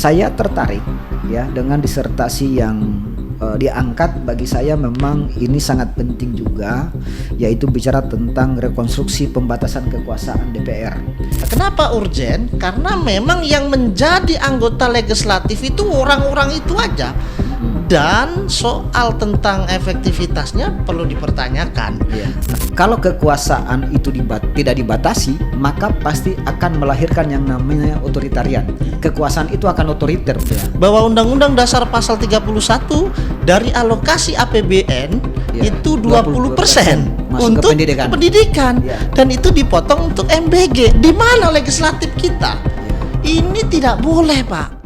Saya tertarik ya dengan disertasi yang diangkat. Bagi saya memang ini sangat penting juga, yaitu bicara tentang rekonstruksi pembatasan kekuasaan DPR. Kenapa urgen? Karena memang yang menjadi anggota legislatif itu orang-orang itu aja. Dan soal tentang efektivitasnya perlu dipertanyakan. Ya. Kalau kekuasaan itu tidak dibatasi, maka pasti akan melahirkan yang namanya otoritarian. Kekuasaan itu akan otoriter. Ya. Bahwa Undang-Undang Dasar Pasal 31 dari alokasi APBN itu 20% untuk pendidikan. Ya. Dan itu dipotong untuk MBG. Di mana legislatif kita? Ya. Ini tidak boleh, Pak.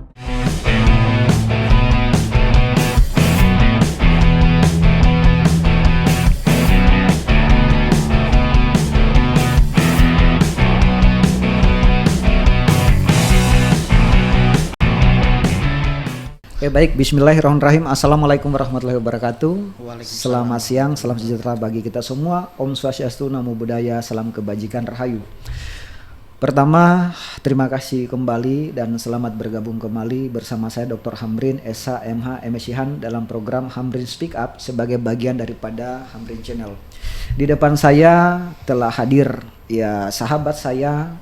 Baik, bismillahirrahmanirrahim. Assalamualaikum warahmatullahi wabarakatuh. Selamat siang, salam sejahtera bagi kita semua. Om Swastiastu, Namo Buddhaya, salam kebajikan, rahayu. Pertama, terima kasih kembali dan selamat bergabung kembali bersama saya Dr. Hamrin Esa MH MSihan dalam program Hamrin Speak Up sebagai bagian daripada Hamrin Channel. Di depan saya telah hadir ya sahabat saya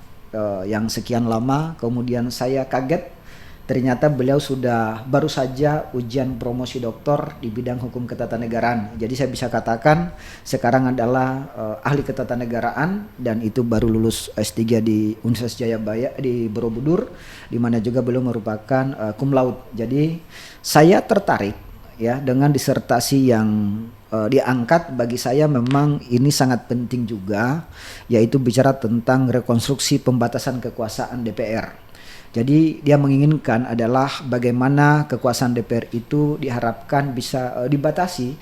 yang sekian lama, kemudian saya kaget. Ternyata beliau sudah baru saja ujian promosi doktor di bidang hukum ketatanegaraan. Jadi saya bisa katakan sekarang adalah ahli ketatanegaraan dan itu baru lulus S3 di Universitas Jayabaya di Borobudur, di mana juga beliau merupakan cum laude. Jadi saya tertarik ya dengan disertasi yang diangkat. Bagi saya memang ini sangat penting juga, yaitu bicara tentang rekonstruksi pembatasan kekuasaan DPR. Jadi dia menginginkan adalah bagaimana kekuasaan DPR itu diharapkan bisa dibatasi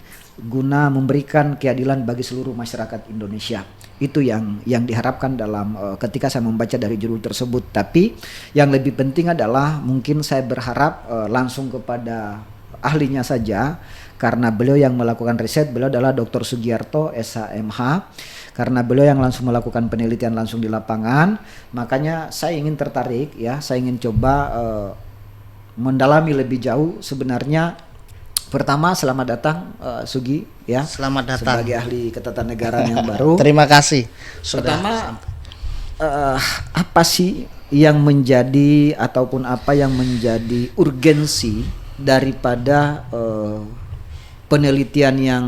guna memberikan keadilan bagi seluruh masyarakat Indonesia. Itu yang diharapkan dalam ketika saya membaca dari judul tersebut. Tapi yang lebih penting adalah mungkin saya berharap langsung kepada ahlinya saja, karena beliau yang melakukan riset. Beliau adalah Dr. Sugiarto SHMH. Karena beliau yang langsung melakukan penelitian langsung di lapangan, makanya saya ingin tertarik ya, saya ingin coba mendalami lebih jauh. Sebenarnya pertama selamat datang Sugi ya. Selamat datang sebagai ahli ketatanegaraan yang baru. Terima kasih. Pertama apa sih yang menjadi ataupun apa yang menjadi urgensi daripada penelitian yang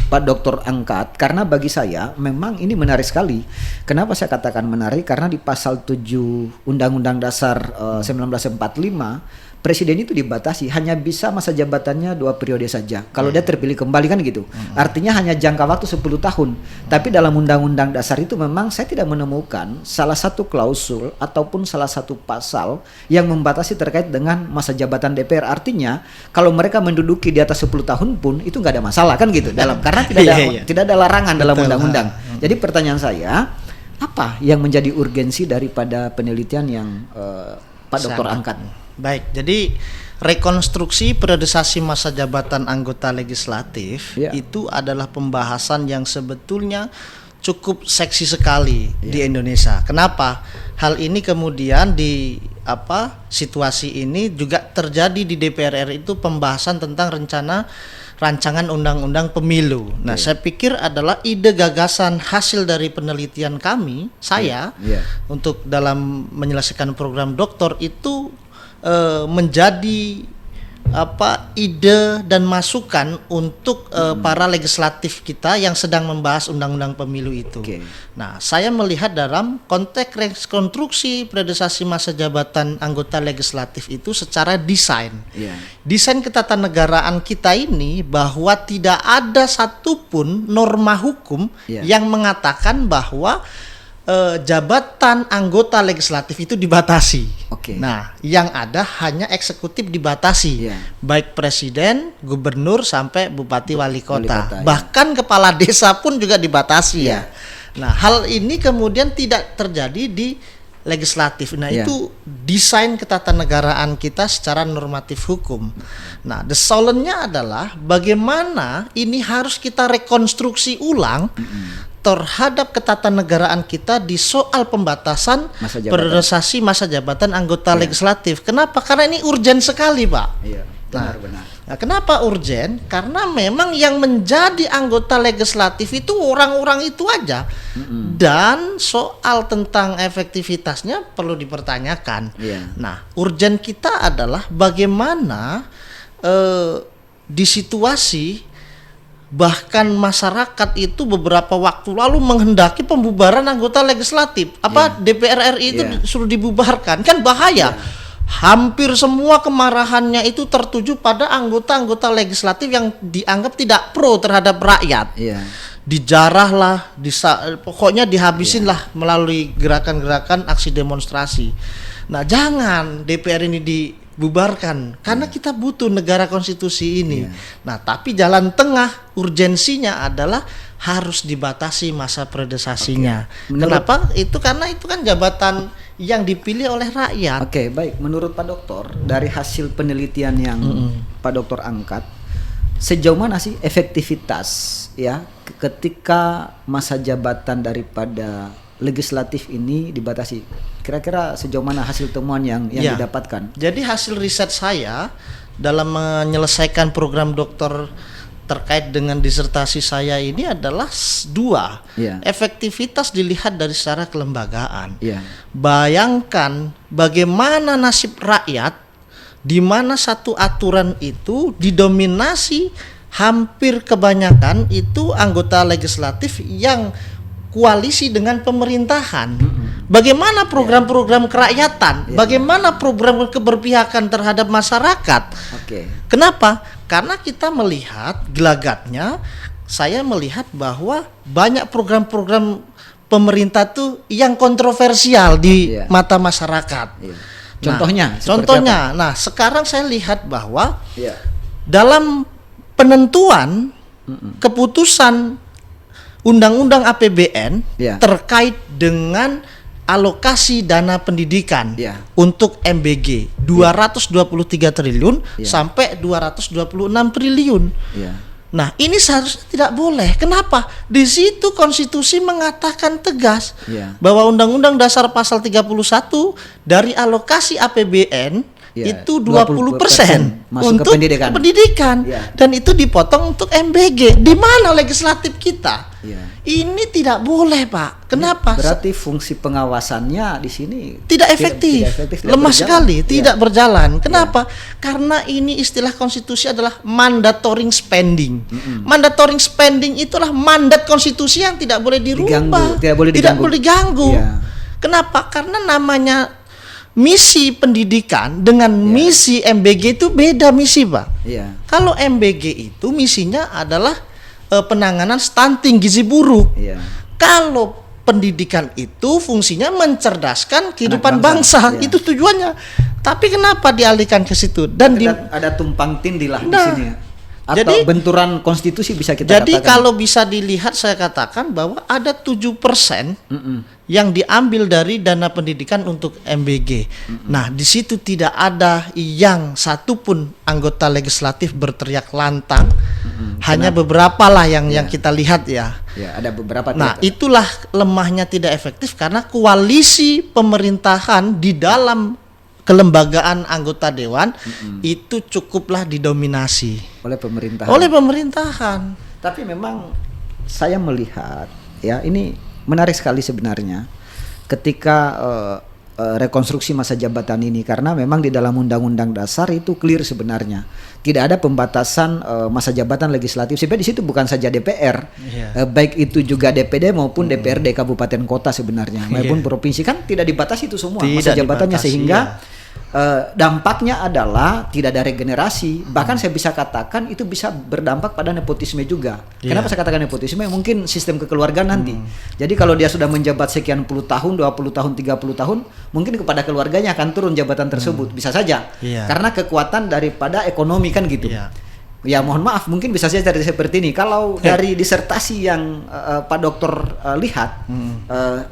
Pak Dokter angkat? Karena bagi saya memang ini menarik sekali. Kenapa saya katakan menarik? Karena di pasal 7 Undang-Undang Dasar 1945 presiden itu dibatasi hanya bisa masa jabatannya 2 periode saja. Kalau dia terpilih kembali kan gitu. Artinya hanya jangka waktu 10 tahun. Tapi dalam Undang-Undang Dasar itu memang saya tidak menemukan salah satu klausul ataupun salah satu pasal yang membatasi terkait dengan masa jabatan DPR. Artinya kalau mereka menduduki di atas 10 tahun pun itu nggak ada masalah kan gitu. Karena tidak ada larangan dalam undang-undang. Jadi pertanyaan saya, apa yang menjadi urgensi daripada penelitian yang Pak Dokter angkat? Baik, jadi rekonstruksi periodisasi masa jabatan anggota legislatif itu adalah pembahasan yang sebetulnya cukup seksi sekali di Indonesia. Kenapa? Hal ini kemudian di situasi ini juga terjadi di DPR RI, itu pembahasan tentang rancangan undang-undang pemilu. Nah, saya pikir adalah ide gagasan hasil dari penelitian kami, untuk dalam menyelesaikan program doktor itu menjadi ide dan masukan untuk para legislatif kita yang sedang membahas undang-undang pemilu itu. Nah, saya melihat dalam konteks rekonstruksi periodisasi masa jabatan anggota legislatif itu secara desain. Desain ketatanegaraan kita ini bahwa tidak ada satupun norma hukum yang mengatakan bahwa jabatan anggota legislatif itu dibatasi. Nah, yang ada hanya eksekutif dibatasi, baik presiden, gubernur sampai bupati wali kota. Bahkan kepala desa pun juga dibatasi Nah, hal ini kemudian tidak terjadi di legislatif. Nah, itu desain ketatanegaraan kita secara normatif hukum. Nah, the solemnnya adalah bagaimana ini harus kita rekonstruksi ulang terhadap ketatanegaraan kita di soal pembatasan periodisasi masa jabatan anggota legislatif. Kenapa? Karena ini urgen sekali, Pak. Iya, benar-benar. Nah, kenapa urgen? Karena memang yang menjadi anggota legislatif itu orang-orang itu aja. Dan soal tentang efektivitasnya perlu dipertanyakan. Nah, urgen kita adalah bagaimana di situasi bahkan masyarakat itu beberapa waktu lalu menghendaki pembubaran anggota legislatif. DPR RI itu suruh dibubarkan, kan bahaya. Hampir semua kemarahannya itu tertuju pada anggota-anggota legislatif yang dianggap tidak pro terhadap rakyat. Dijarah lah, pokoknya dihabisin lah melalui gerakan-gerakan aksi demonstrasi. Nah, jangan DPR ini dibubarkan karena kita butuh negara konstitusi ini. Nah, tapi jalan tengah urgensinya adalah harus dibatasi masa periodisasinya. Kenapa? Karena itu kan jabatan yang dipilih oleh rakyat. Baik. Menurut Pak Doktor, dari hasil penelitian yang Pak Doktor angkat, sejauh mana sih efektivitas ya ketika masa jabatan daripada legislatif ini dibatasi? Kira-kira sejauh mana hasil temuan yang didapatkan? Jadi hasil riset saya dalam menyelesaikan program doktor terkait dengan disertasi saya ini adalah dua. Efektivitas dilihat dari secara kelembagaan. Bayangkan bagaimana nasib rakyat di mana satu aturan itu didominasi hampir kebanyakan itu anggota legislatif yang koalisi dengan pemerintahan. Bagaimana program-program kerakyatan? Bagaimana program keberpihakan terhadap masyarakat? Kenapa? Karena kita melihat gelagatnya, saya melihat bahwa banyak program-program pemerintah tuh yang kontroversial di mata masyarakat. Contohnya, nah sekarang saya lihat bahwa dalam penentuan keputusan Undang-Undang APBN terkait dengan alokasi dana pendidikan untuk MBG 223 triliun sampai 226 triliun. Nah, ini seharusnya tidak boleh. Kenapa? Di situ konstitusi mengatakan tegas bahwa Undang-Undang Dasar pasal 31 dari alokasi APBN itu 20% untuk pendidikan. Dan itu dipotong untuk MBG. Di mana legislatif kita? Ini tidak boleh, Pak. Kenapa? Berarti fungsi pengawasannya di sini tidak efektif, lemah sekali, tidak berjalan. Kenapa? Karena ini istilah konstitusi adalah mandatory spending. Mandatory spending itulah mandat konstitusi yang tidak boleh dirubah, tidak boleh diganggu. Kenapa? Karena namanya misi pendidikan dengan misi MBG itu beda misi, Pak. Kalau MBG itu misinya adalah penanganan stunting, gizi buruk. Kalau pendidikan itu fungsinya mencerdaskan kehidupan bangsa. Itu tujuannya. Tapi kenapa dialihkan ke situ? Dan ada tumpang tindih lah di sini. Atau benturan konstitusi bisa kita katakan. Jadi kalau bisa dilihat, saya katakan bahwa ada 7% yang diambil dari dana pendidikan untuk MBG. Nah, di situ tidak ada yang satupun anggota legislatif berteriak lantang. Hanya beberapa lah yang kita lihat ada beberapa. Nah, itulah lemahnya tidak efektif karena koalisi pemerintahan di dalam kelembagaan anggota dewan itu cukuplah didominasi oleh pemerintahan. Tapi memang saya melihat ini menarik sekali sebenarnya ketika rekonstruksi masa jabatan ini, karena memang di dalam Undang-Undang Dasar itu clear sebenarnya tidak ada pembatasan masa jabatan legislatif. Sebenarnya di situ bukan saja DPR, baik itu juga DPD maupun DPRD kabupaten kota sebenarnya maupun provinsi kan tidak dibatasi itu semua masa jabatannya, sehingga dampaknya adalah tidak ada regenerasi. Bahkan saya bisa katakan itu bisa berdampak pada nepotisme juga. Kenapa saya katakan nepotisme? Mungkin sistem kekeluargaan nanti. Jadi kalau dia sudah menjabat sekian puluh tahun, 20 tahun, 30 tahun, mungkin kepada keluarganya akan turun jabatan tersebut. Bisa saja. Karena kekuatan daripada ekonomi kan gitu. Ya mohon maaf, mungkin bisa saja seperti ini. Kalau dari disertasi yang Pak Doktor lihat,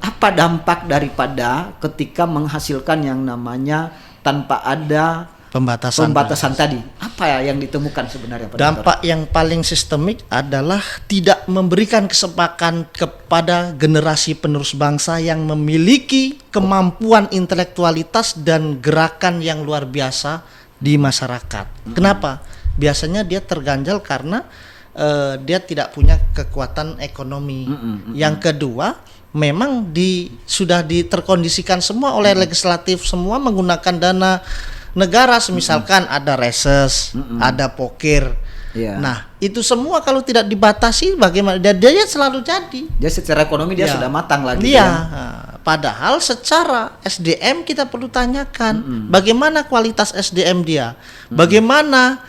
apa dampak daripada ketika menghasilkan yang namanya tanpa ada pembatasan tadi. Apa ya yang ditemukan sebenarnya, Pak Dampak Dokter? Yang paling sistemik adalah tidak memberikan kesempatan kepada generasi penerus bangsa yang memiliki kemampuan intelektualitas dan gerakan yang luar biasa di masyarakat. Kenapa? Biasanya dia terganjal karena dia tidak punya kekuatan ekonomi. Yang kedua, memang sudah terkondisikan semua oleh legislatif, semua menggunakan dana negara, misalkan ada reses, ada pokir. Nah, itu semua kalau tidak dibatasi bagaimana? Dia selalu jadi. Dia secara ekonomi dia sudah matang lagi. Padahal secara SDM kita perlu tanyakan bagaimana kualitas SDM dia, bagaimana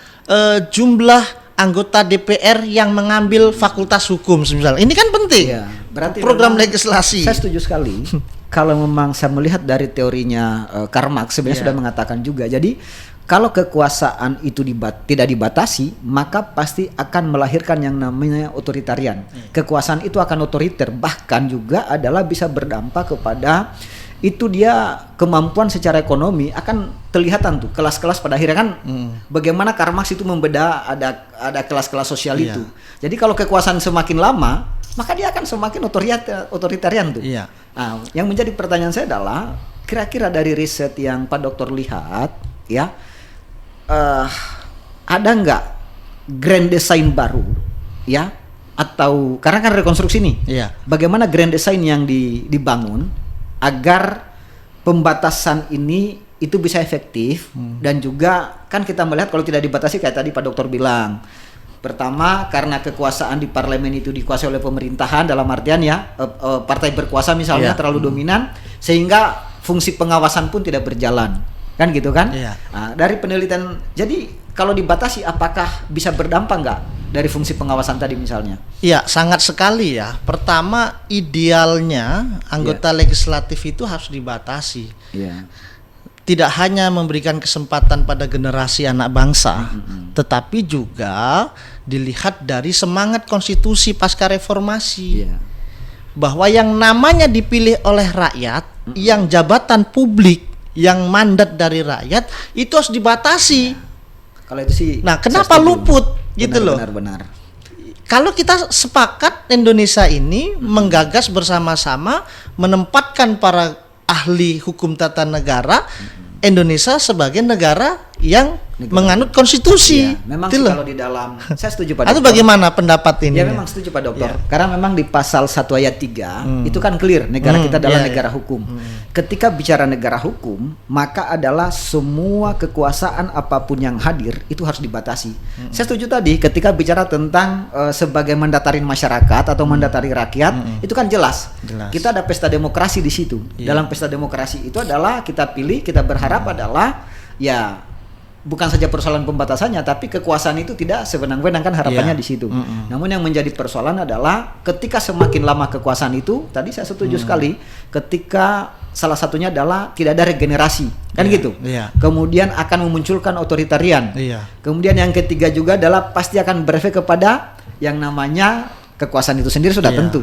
jumlah anggota DPR yang mengambil fakultas hukum misalnya. Ini kan penting. Berarti program legislasi. Saya setuju sekali. Kalau memang saya melihat dari teorinya Karl Marx sebenarnya sudah mengatakan juga. Jadi kalau kekuasaan itu tidak dibatasi, maka pasti akan melahirkan yang namanya otoritarian. Kekuasaan itu akan otoriter, bahkan juga adalah bisa berdampak kepada itu dia kemampuan secara ekonomi akan kelihatan tuh kelas-kelas pada akhirnya kan bagaimana Karl Marx itu membeda ada kelas-kelas sosial itu. Jadi kalau kekuasaan semakin lama, maka dia akan semakin otoritarian tuh. Nah, yang menjadi pertanyaan saya adalah kira-kira dari riset yang Pak Dokter lihat ya, ada nggak grand design baru ya, atau karena kan rekonstruksi nih, bagaimana grand design yang dibangun agar pembatasan ini itu bisa efektif dan juga kan kita melihat kalau tidak dibatasi kayak tadi Pak Dokter bilang. Pertama, karena kekuasaan di parlemen itu dikuasai oleh pemerintahan dalam artian ya partai berkuasa misalnya terlalu dominan sehingga fungsi pengawasan pun tidak berjalan, kan gitu kan? Nah, dari penelitian, jadi kalau dibatasi apakah bisa berdampak nggak dari fungsi pengawasan tadi misalnya? Iya, sangat sekali ya. Pertama, idealnya anggota legislatif itu harus dibatasi. Tidak hanya memberikan kesempatan pada generasi anak bangsa, tetapi juga dilihat dari semangat konstitusi pasca reformasi, bahwa yang namanya dipilih oleh rakyat, yang jabatan publik, yang mandat dari rakyat itu harus dibatasi. Kalau itu sih. Nah, kenapa luput gitu loh? Benar. Kalau kita sepakat Indonesia ini menggagas bersama-sama menempatkan para ahli hukum tata negara Indonesia sebagai negara yang menganut konstitusi. Memang kalau di dalam saya setuju Pak Dokter. Atau bagaimana pendapat ini? Ya memang setuju Pak Dokter. Karena memang di pasal 1 ayat 3 itu kan clear negara kita adalah negara hukum. Ketika bicara negara hukum, maka adalah semua kekuasaan apapun yang hadir itu harus dibatasi. Saya setuju tadi ketika bicara tentang sebagai mandatarin masyarakat atau mandatari rakyat, itu kan jelas. Kita ada pesta demokrasi di situ. Dalam pesta demokrasi itu adalah kita pilih, kita berharap adalah ya bukan saja persoalan pembatasannya, tapi kekuasaan itu tidak sewenang-wenang kan harapannya di situ. Namun yang menjadi persoalan adalah ketika semakin lama kekuasaan itu, tadi saya setuju sekali, ketika salah satunya adalah tidak ada regenerasi, kan gitu. Kemudian akan memunculkan otoritarian. Kemudian yang ketiga juga adalah pasti akan berefek kepada yang namanya kekuasaan itu sendiri sudah tentu.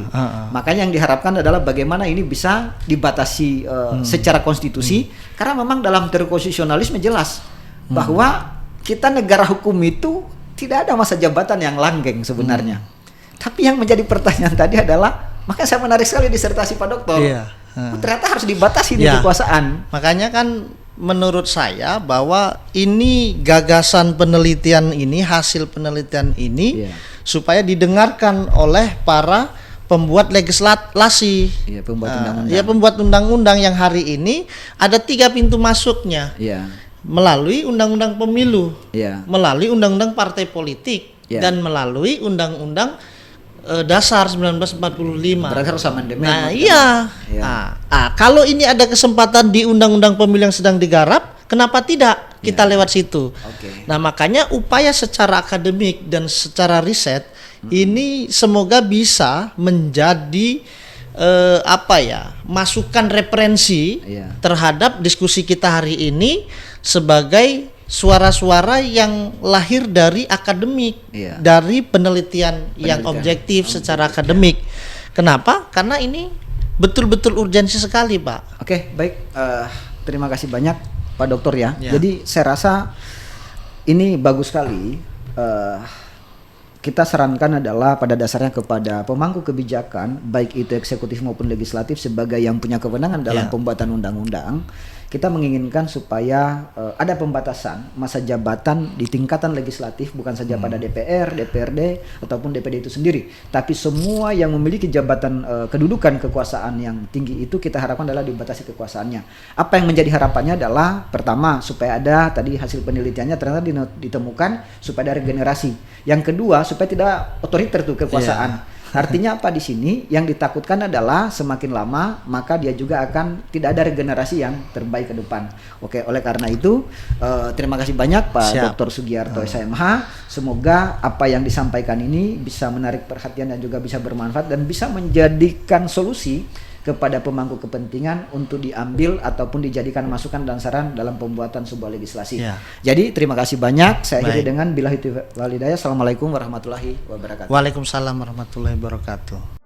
Makanya yang diharapkan adalah bagaimana ini bisa dibatasi secara konstitusi, karena memang dalam teori konstitusionalisme jelas bahwa kita negara hukum itu tidak ada masa jabatan yang langgeng sebenarnya. Tapi yang menjadi pertanyaan tadi adalah, makanya saya menarik sekali disertasi Pak Dokter. Ternyata harus dibatasi di kekuasaan. Makanya kan menurut saya bahwa ini gagasan penelitian ini, hasil penelitian ini supaya didengarkan oleh para pembuat legislasi, pembuat undang-undang yang hari ini ada 3 pintu masuknya. Melalui undang-undang pemilu, melalui undang-undang partai politik, dan melalui undang-undang dasar 1945. Berarti harus amandemen. Kalau ini ada kesempatan di undang-undang pemilu yang sedang digarap, kenapa tidak kita lewat situ? Nah, makanya upaya secara akademik dan secara riset ini semoga bisa menjadi masukan referensi terhadap diskusi kita hari ini sebagai suara-suara yang lahir dari akademik, dari penelitian yang objektif secara akademik. Kenapa? Karena ini betul-betul urgensi sekali, Pak. Baik. Terima kasih banyak Pak Dokter ya. Ya. Jadi saya rasa ini bagus sekali. Kita sarankan adalah pada dasarnya kepada pemangku kebijakan, baik itu eksekutif maupun legislatif, sebagai yang punya kewenangan dalam pembuatan undang-undang, kita menginginkan supaya ada pembatasan masa jabatan di tingkatan legislatif, bukan saja pada DPR, DPRD ataupun DPD itu sendiri, tapi semua yang memiliki jabatan kedudukan kekuasaan yang tinggi itu kita harapkan adalah dibatasi kekuasaannya. Apa yang menjadi harapannya adalah pertama supaya ada, tadi hasil penelitiannya ternyata ditemukan supaya ada regenerasi. Yang kedua supaya tidak otoriter tuh kekuasaan. Artinya apa di sini? Yang ditakutkan adalah semakin lama maka dia juga akan tidak ada regenerasi yang terbaik ke depan. Oke, oleh karena itu terima kasih banyak Pak Dr. Sugiarto SMH. Semoga apa yang disampaikan ini bisa menarik perhatian dan juga bisa bermanfaat dan bisa menjadikan solusi kepada pemangku kepentingan untuk diambil ataupun dijadikan masukan dan saran dalam pembuatan sebuah legislasi. Jadi terima kasih banyak. Saya akhiri dengan billahi taufiq wal hidayah. Assalamualaikum warahmatullahi wabarakatuh. Waalaikumsalam warahmatullahi wabarakatuh.